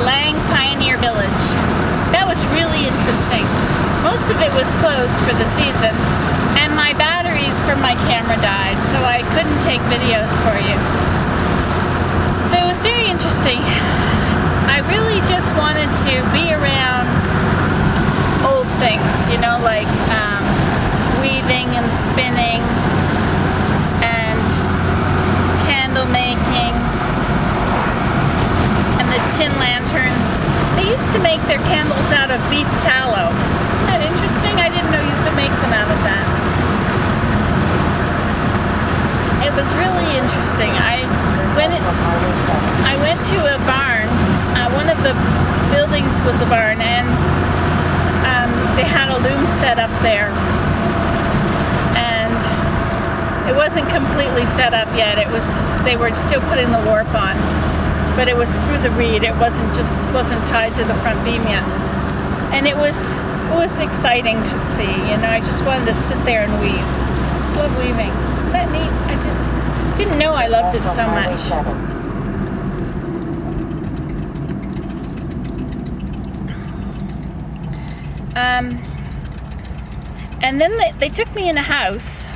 Lang Pioneer Village. That was really interesting. Most of it was closed for the season, and my batteries for my camera died, so I couldn't take videos for you. But it was very interesting. I really just wanted to be around old things, you know, like weaving and spinning and candle making and the tin lanterns. They used to make their candles out of beef tallow. Isn't that interesting? I didn't know you could make them out of that. It was really interesting. I went to a barn. One of the buildings was a barn, and they had a loom set up there. And it wasn't completely set up yet. They were still putting the warp on, but it was through the reed. It wasn't tied to the front beam yet. And it was exciting to see. You know, I just wanted to sit there and weave. I just love weaving. Isn't that neat? I just didn't know I loved it so much. And then they took me in a house.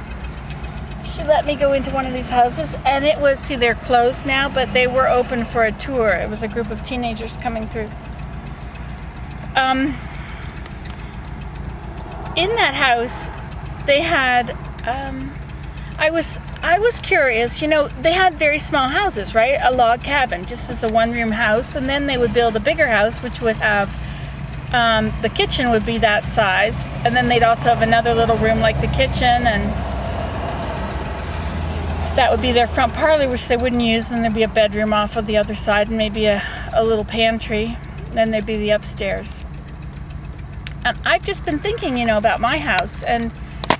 She let me go into one of these houses, and it was, see, they're closed now, but they were open for a tour. It was a group of teenagers coming through. In that house, they had, I was curious, you know, they had very small houses, right? A log cabin, just as a one-room house, and then they would build a bigger house, which would have, the kitchen would be that size, and then they'd also have another little room like the kitchen, and that would be their front parlor, which they wouldn't use. Then there'd be a bedroom off of the other side, and maybe a little pantry. Then there'd be the upstairs. And I've just been thinking, you know, about my house and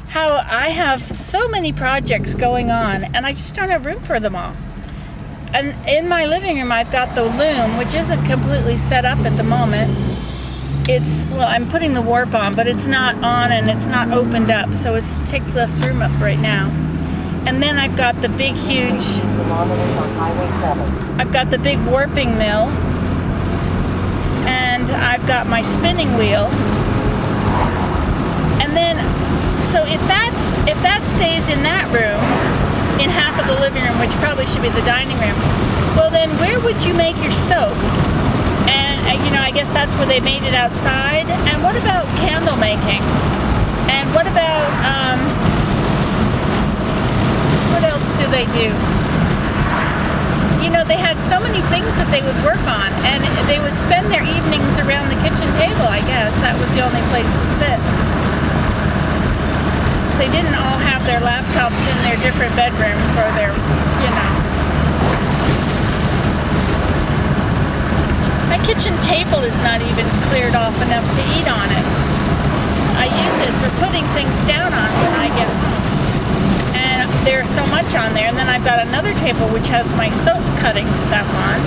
how I have so many projects going on, and I just don't have room for them all. And in my living room, I've got the loom, which isn't completely set up at the moment. I'm putting the warp on, but it's not on and it's not opened up, so it takes less room up right now. And then I've got the big, huge, I've got the big warping mill, and I've got my spinning wheel. And then, so if that stays in that room, in half of the living room, which probably should be the dining room, well then where would you make your soap? And, you know, I guess that's where they made it outside. And what about candle making? And what about, what else do they do? You know, they had so many things that they would work on, and they would spend their evenings around the kitchen table, I guess. That was the only place to sit. They didn't all have their laptops in their different bedrooms or their, you know. My kitchen table is not even cleared off enough to eat on it. I use it for putting things down on when I get, and there's so much on there. And then I've got another table which has my soap cutting stuff on.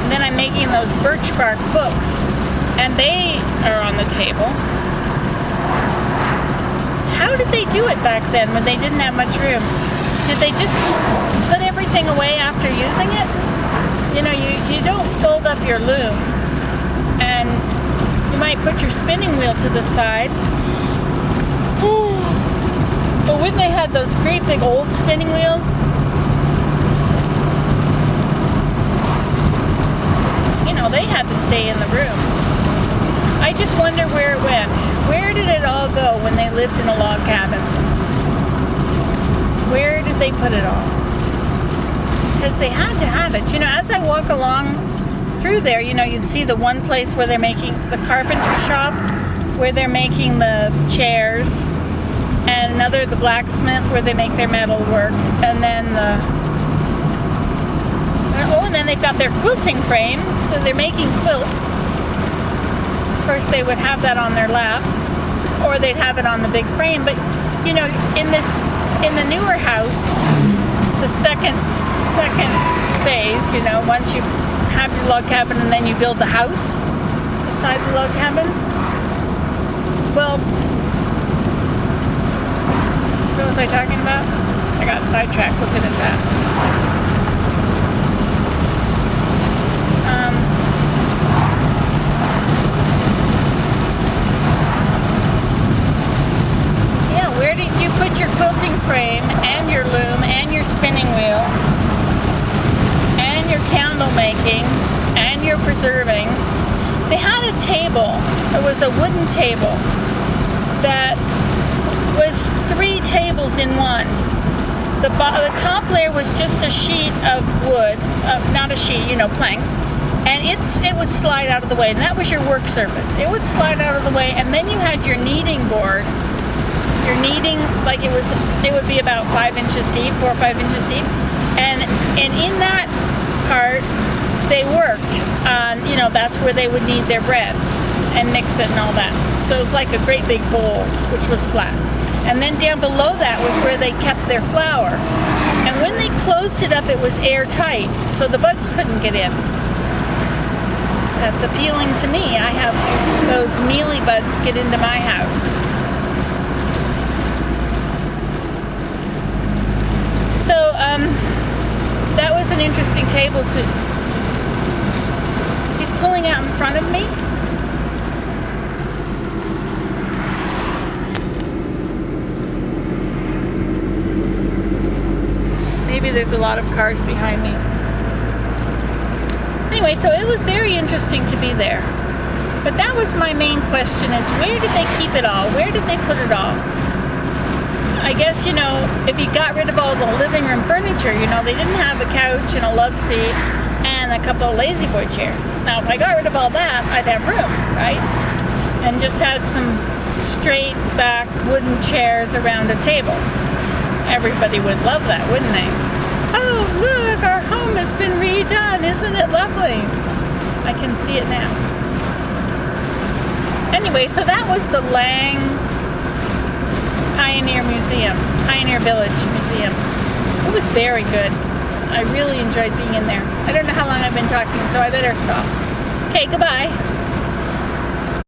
And then I'm making those birch bark books, and they are on the table. How did they do it back then when they didn't have much room? Did they just put everything away after using it? You know, you don't fold up your loom, and you might put your spinning wheel to the side. But when they had those great big old spinning wheels, you know, they had to stay in the room. I just wonder where it went. Where did it all go when they lived in a log cabin? Where did they put it all? Because they had to have it. You know, as I walk along through there, you know, you'd see the one place where they're making the carpentry shop, where they're making the chairs, and another, the blacksmith, where they make their metal work, and then and then they've got their quilting frame, so they're making quilts. Of course, they would have that on their lap, or they'd have it on the big frame. But you know, in the newer house, the second phase, you know, once you have your log cabin and then you build the house beside the log cabin. Well, what was I talking about? I got sidetracked looking at that. preserving. They had a table. It was a wooden table that was 3 tables in one. The top layer was just a sheet of wood, not a sheet, planks, and it would slide out of the way, and that was your work surface. It would slide out of the way, and then you had your kneading board. Your kneading, it would be about 5 inches deep, 4 or 5 inches deep, and in that part, they worked on, that's where they would knead their bread and mix it and all that. So it was like a great big bowl, which was flat. And then down below that was where they kept their flour. And when they closed it up, it was airtight, so the bugs couldn't get in. That's appealing to me. I have those mealy bugs get into my house. So, that was an interesting table to... He's pulling out in front of me. Maybe there's a lot of cars behind me. Anyway, so it was very interesting to be there. But that was my main question, is where did they keep it all? Where did they put it all? I guess, if you got rid of all the living room furniture, they didn't have a couch and a love seat and a couple of lazy boy chairs. Now, if I got rid of all that, I'd have room, right? And just had some straight back wooden chairs around a table. Everybody would love that, wouldn't they? Oh, look, our home has been redone. Isn't it lovely? I can see it now. Anyway, so that was the Lang Pioneer Village Museum. It was very good. I really enjoyed being in there. I don't know how long I've been talking, so I better stop. Okay, goodbye.